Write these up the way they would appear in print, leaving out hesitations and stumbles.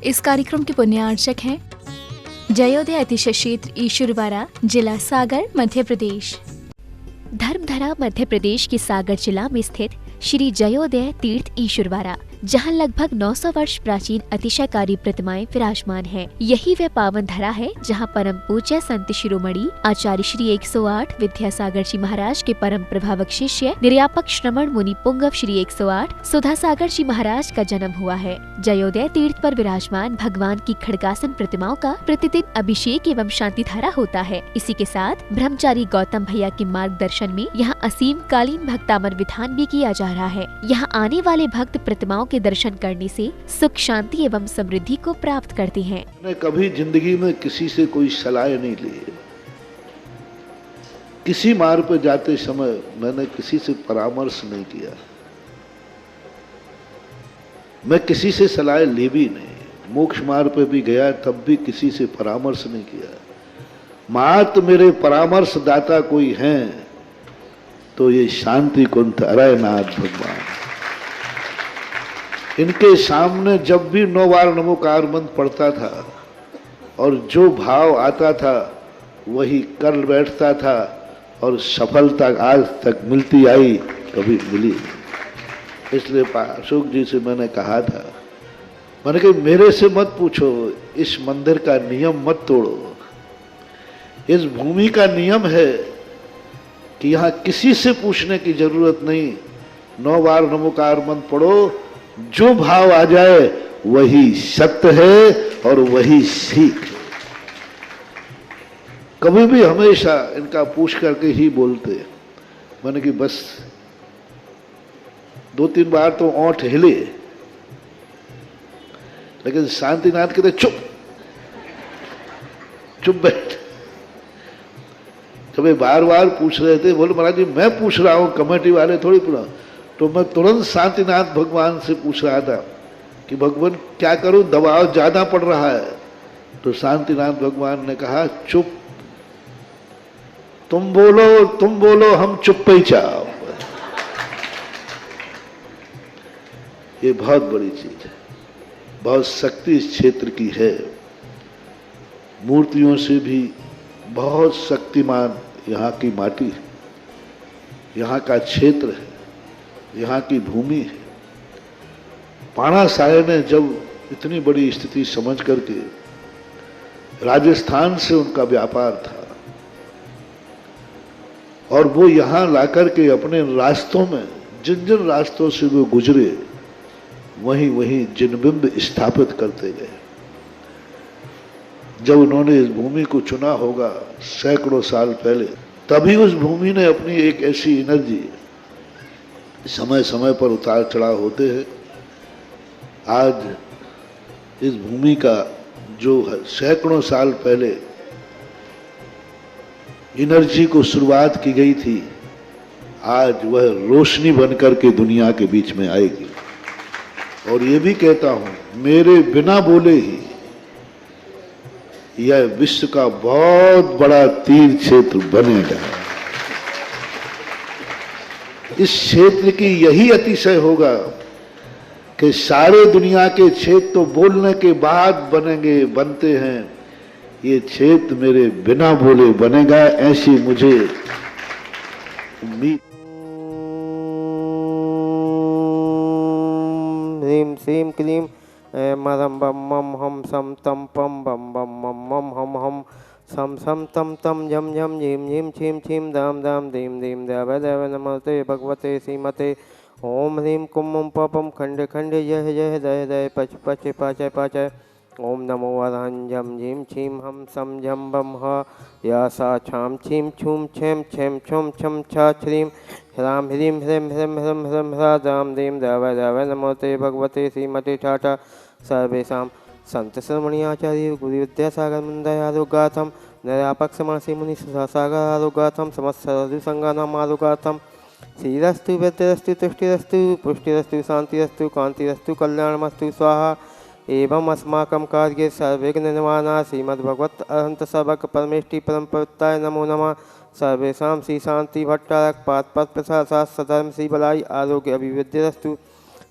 इस कार्यक्रम के पुण्यार्चक हैं जयोदय अतिशय क्षेत्र ईश्वरवाड़ा, जिला सागर, मध्य प्रदेश। धर्मधरा मध्य प्रदेश के सागर जिला में स्थित श्री जयोदय तीर्थ ईश्वरवाड़ा, जहां लगभग 900 वर्ष प्राचीन अतिशयकारी प्रतिमाएं विराजमान हैं। यही वह पावन धरा है जहां परम पूज्य संत शिरोमणि आचार्य श्री 108 विद्यासागर जी महाराज के परम प्रभावक शिष्य निर्यापक श्रमण मुनि पुंगव श्री 108 सुधासागर जी महाराज का जन्म हुआ है। जयोदय तीर्थ पर विराजमान भगवान की खड़गासन प्रतिमाओं का प्रतिदिन अभिषेक एवं शांति धारा होता है। इसी के साथ ब्रह्मचारी गौतम भैया के मार्गदर्शन में यहाँ असीम कालीन भक्तामर विधान भी किया जा रहा है। यहाँ आने वाले भक्त प्रतिमाओं के दर्शन करने से सुख, शांति एवं समृद्धि को प्राप्त करते हैं। मैंने कभी जिंदगी में किसी से कोई सलाह नहीं ली। किसी मार्ग पर जाते समय मैंने किसी से परामर्श नहीं किया। मैं किसी से सलाह ली भी नहीं। मोक्ष मार्ग पर भी गया तब भी किसी से परामर्श नहीं किया। मात्र मेरे परामर्श दाता कोई हैं तो ये शांति कुंठ अरयनाथ भगवान। इनके सामने जब भी 9 बार नमोकार मंत्र पढ़ता था और जो भाव आता था वही कर बैठता था और सफलता आज तक मिलती आई, कभी मिली। इसलिए अशोक जी से मैंने कहा था, मैंने कहा मेरे से मत पूछो, इस मंदिर का नियम मत तोड़ो। इस भूमि का नियम है कि यहाँ किसी से पूछने की जरूरत नहीं। 9 बार नमोकार मंत्र पढ़ो, जो भाव आ जाए वही सत्य है और वही सीख है। कभी भी हमेशा इनका पूछ करके ही बोलते। मैंने कि बस 2-3 बार तो ओंठ हिले, लेकिन शांतिनाथ कहते चुप चुप बैठ। कभी बार बार पूछ रहे थे, बोले महाराज जी मैं पूछ रहा हूं, कमेटी वाले थोड़ी पूछा। तो मैं तुरंत शांतिनाथ भगवान से पूछ रहा था कि भगवान क्या करूं, दबाव ज्यादा पड़ रहा है। तो शांतिनाथ भगवान ने कहा चुप, तुम बोलो हम चुप ही चाहो। ये बहुत बड़ी चीज है, बहुत शक्ति इस क्षेत्र की है। मूर्तियों से भी बहुत शक्तिमान यहाँ की माटी है, यहाँ का क्षेत्र है, यहाँ की भूमि है। पाणा साहे ने जब इतनी बड़ी स्थिति समझ करके, राजस्थान से उनका व्यापार था और वो यहाँ लाकर के अपने रास्तों में जिन जिन रास्तों से वो गुजरे वहीं वहीं जिनबिंब स्थापित करते गए। जब उन्होंने इस भूमि को चुना होगा सैकड़ों साल पहले, तभी उस भूमि ने अपनी एक ऐसी एनर्जी, समय समय पर उतार चढ़ाव होते हैं। आज इस भूमि का जो सैकड़ों साल पहले एनर्जी को शुरुआत की गई थी, आज वह रोशनी बनकर के दुनिया के बीच में आएगी। और ये भी कहता हूं, मेरे बिना बोले ही यह विश्व का बहुत बड़ा तीर्थ क्षेत्र बनेगा। इस क्षेत्र की यही अतिशय होगा कि सारे दुनिया के क्षेत्र तो बोलने के बाद बनते हैं, ये क्षेत्र मेरे बिना बोले बनेगा, ऐसी मुझे उम्मीद। ह्रीं श्रीं क्लीं मरं बम मम हम सम तम पम बम बम मम मम हम हम सम सम तम तम झम झम झीम झीम छीम छीम दाम दाम दीम दीम देव देव नमस्ते भगवते श्रीमते। ओम ह्रीं कुम उम पपम खंडे खंडे जय जय दय दय पच पच पाचय पाचय। ओम नमो वरहं झम झीम छीम हम सम झम बम ह या सा छाम छीम छूम छेम छेम छुम छम छा छ्रीम ह्राम ह्रीं ह्रीं ह्रीं ह्रीं ह्रीं ह्रा दाम दीम देव देव नमस्ते भगवते श्रीमते ठाठा। सर्वेषां संत श्रमणी आचार्य गुरु विद्यासागर मंदयारुगाथम नरापक समणसी मुनि सागर आरुगाथम समस्त संगानाम आरुगाथम। श्रीरस्तु वृद्धिरस्तु तुष्टिरस्तु पुष्टिरस्तु शांतिरस्तु कांतिरस्तु कल्याणमस्तु स्वाहा। एवं अस्माकं कार्ये सर्वविघ्न निवारणाय श्रीमद्भगवत अरहंत सबक परमेष्टि परम पवित्राय नमो नमः। सर्वेषां श्री शांति भट्टारक पाद पद प्रसाद सधर्म श्री बलाई आरोग्य अभिवृद्धिरस्तु।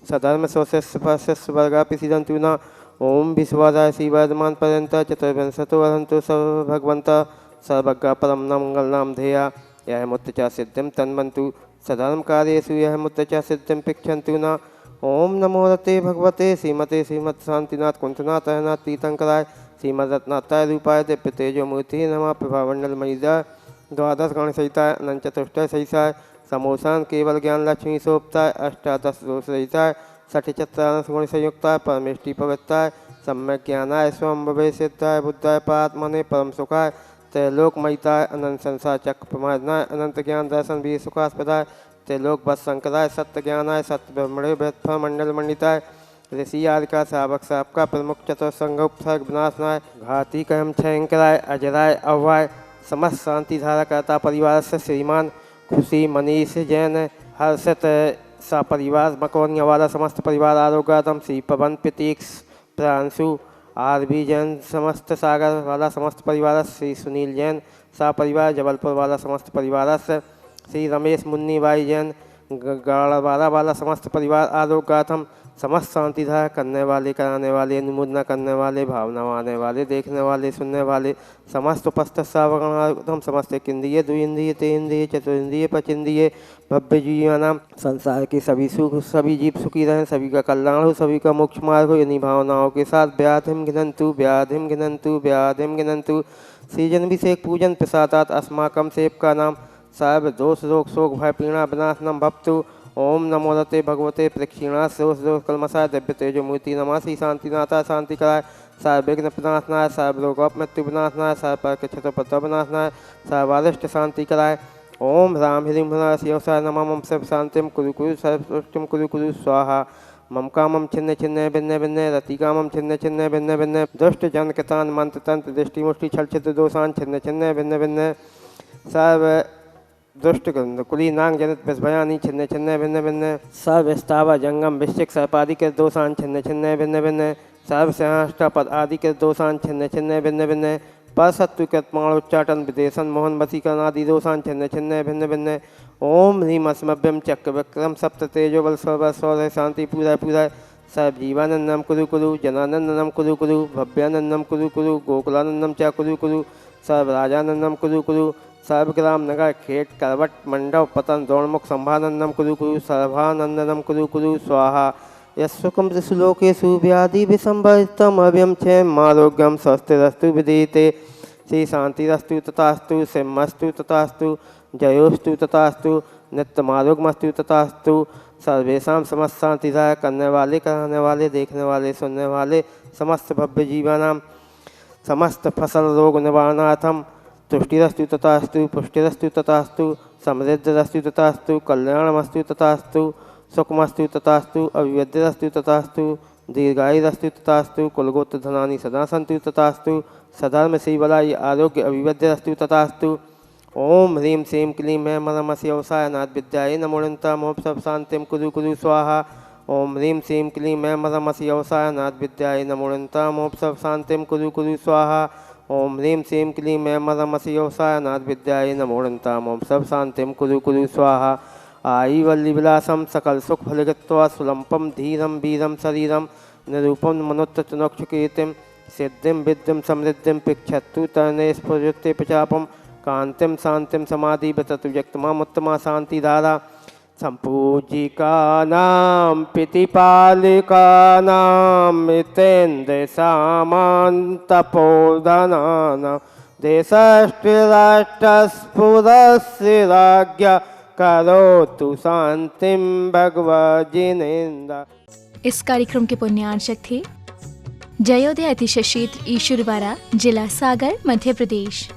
सधर्म स्वस्य वर्गापि सिद्धन्तु न। ओम विश्वाधाय श्री वर्धमान पर्यंत चतुर्विंशतो वदन्तु सर्व भगवंत सर्वज्ञ परम मंगल नाम ध्येया यह मुत्त च सिद्धिं तन्वन्तु सधर्म कार्येषु यह मुत्त च सिद्धिं पिक्षन्तु न। ओम नमो रते भगवते श्रीमते श्रीमद शांतिनाथ कुंतनाथ अहनाथ तीर्थंकराय श्रीमद रत्नाताय रूपाय दिव्य तेजो मूर्ति नमः प्रभामंडल मयिदा द्वादश गण सहिताय अनंत चतुष्टय सहिताय समोसान केवल ज्ञान लक्ष्मी सोपताय अष्टादश दोष सहिताय षठचत्रांश गुण संयुक्ताय परमेष्टि पवित्राय सम्यक ज्ञानाय स्वयं भवे सिद्धाय बुद्धाय पात्मने परम सुखाय त्रैलोक महिताय अनंत संसार चक्र प्रमादनाय अनंत ज्ञान दर्शन भी सुखास्पदाय त्रैलोक बस शंकराय सत्य ज्ञानाय सत्य ब्रह्मणे व्यथ मंडल मंडिताय ऋषि आदि का श्रावक सबका प्रमुख चतुर्संग उपसर्ग विनाशनाय घाती कहम छयंकराय अजराय अव्वाय समस्त शांति धारा करता परिवार से श्रीमान खुशी मनीष जैन हर्षित सा परिवार मकौनिया वाला समस्त परिवार आरोग्यम श्री पवन प्रतीक्ष प्रांशु आर बी जैन समस्त सागर वाला समस्त परिवार श्री सुनील जैन सा परिवार जबलपुर वाला समस्त परिवार से श्री रमेश मुन्नी बाई जैन गाड़वाला वाला समस्त परिवार आरोग्यम समस्त शांतिधारा करने वाले कराने वाले अनुमोदना करने वाले भावना आने वाले देखने वाले सुनने वाले समस्त उपस्थित श्रावकगण समस्त इंद्रिय द्विंद्रिय तेन्द्रिय चतुरिंद्रिय पचिंद्रिय भव्य जीवानाम संसार के सभी सुख सभी जीव सुखी रहें सभी का कल्याण हो सभी का मोक्ष मार्ग हो इन्हीं भावनाओं के साथ व्याधिम घिनंतु व्याधिम घिनंतु व्याधिम घिनंतु सीजन अभिषेक पूजन प्रसादात अस्माकम सेव का नाम सर्व दोष रोग शोक भय पीड़ा विनाशनम भक्तु ओम नमो रते भगवते प्रक्षिणा दोष दोष कलमसाय दिव्य तेजो मूर्ति नमासी शांतिनाथा शांति कराय सर्व विघ्न विनाशनाय सर्व रोग मृत्यु विनाशनाय सर्व पर क्षत्र विनाशनाय सर्वारिष्ट शांति कराय ओम राम ह्रीं शिवसाय नमः मम सर्व शांतिम कुरु कुरु सर्वष्टम कुरु कुरु स्वाहा मम कामम छिन्न छिन्न भिन्न भिन्न रति कामम छिन्न छिन्न भिन्न भिन्न दुष्ट जन कृतान मंत्र तंत्र दृष्टि मुष्टि छल छिद्र दोषान छिन्न छिन्न भिन्न भिन्न सर्व दुष्ट कुली नांग जनित विषभयानी छिन्न छिन्न भिन्न भिन्न सर्व स्थावा जंगम वृश्चिक सर्पादि के दोषान छिन्न छिन्न भिन्न भिन्न सर्व सिंहाष्टापद आदि के दोषान छिन्न छिन्न भिन्न भिन्न परसत्व कृतमाण उच्चाटन विदेशन मोहन वसीकरण आदि दोषान छिन्न छिन्न भिन्न भिन्न ओम ह्रीम अस्मभ्यम चक्र विक्रम सप्त तेजो बल स्वर स्वर शांति पूरा पूरा सर्व जीवानंदम कुरु कुरु जनानंदनम कुरु कुरु भव्यानंदम कुरु कुरु गोकुलानंदम च कुरु कुरु सर्व राजानंदम कुरु कुरु सर्वग्राम नगर खेट करवट मंडप पतन द्रोणमुख संभानंदम कुरु कुरु सर्वानंदनम कुरु कुरु स्वाहा यस्वकम त्रिशुलोकेषु व्याधि विसंभरितम अभयम क्षेम आरोग्यम स्वस्थरस्तु विदीते श्री शांतिरस्तु तथास्तु सिंहस्तु तथास्तु जयोस्तु तथास्तु नित्यमारोग्यमस्तु तथास्तु सर्वेषां समस्त शांतिदाय करने वाले कराने वाले देखने वाले सुनने वाले समस्त भव्य जीवानां समस्त फसल रोग निवारणार्थम तुष्टिरस्तु तथास्तु पुष्टिरस्तु तथास्तु समृद्धिरस्तु तथास्तु कल्याणमस्तु तथास्तु सुखमस्तु तथास्तु अभिवृद्धिरस्तु तथास्तु दीर्घायुरस्तु तथास्तु कुलगोत्र धनानि सदा सन्तु तथास्तु सधर्म श्रीबलाय आरोग्य अभिवृद्धिरस्तु तथास्तु ओम ह्रीं श्रीं क्लीं मैं मरमसि व्यवसाय नाथ विद्याय नमोऽनन्ता मोक्ष शांतिं कुरु कुरु स्वाहा ओम ह्रीं श्रीं क्लीं मैं मरमसि व्यवसाय नाथ विद्याय नमोऽनन्ता मोक्ष शांतिं कुरु कुरु स्वाहा ओम ह्रीं श्रीं क्लीं मैं मरमसि व्यवसाय नाथ विद्याय नमोऽनन्ता मोक्ष शांतिं कुरु कुरु स्वाहा आई वल्ली विलासम सकल सुख फलगत्वा सुलंपम धीरम वीरम शरीरम निरूपम मनुत्तनोक्षकीर्तिम सिद्धिं विद्धिं समृद्धिं पिक्षत्तु तर्णे स्फुरते प्रचापम कांतिम शांतिम समाधि बततु व्यक्तमामुत्तमा शांतिधारा संपूजिकानां पितिपालिकानां मितेन्द्र सामान्तपोधनानां देशष्ट्राष्ट्रस्फुरस्य राज्ञा करोतु शांतिम भगवजिनेन्द्र। इस कार्यक्रम के पुण्यार्चक थे जयोदय अतिशय क्षेत्र ईश्वरवारा, जिला सागर, मध्य प्रदेश।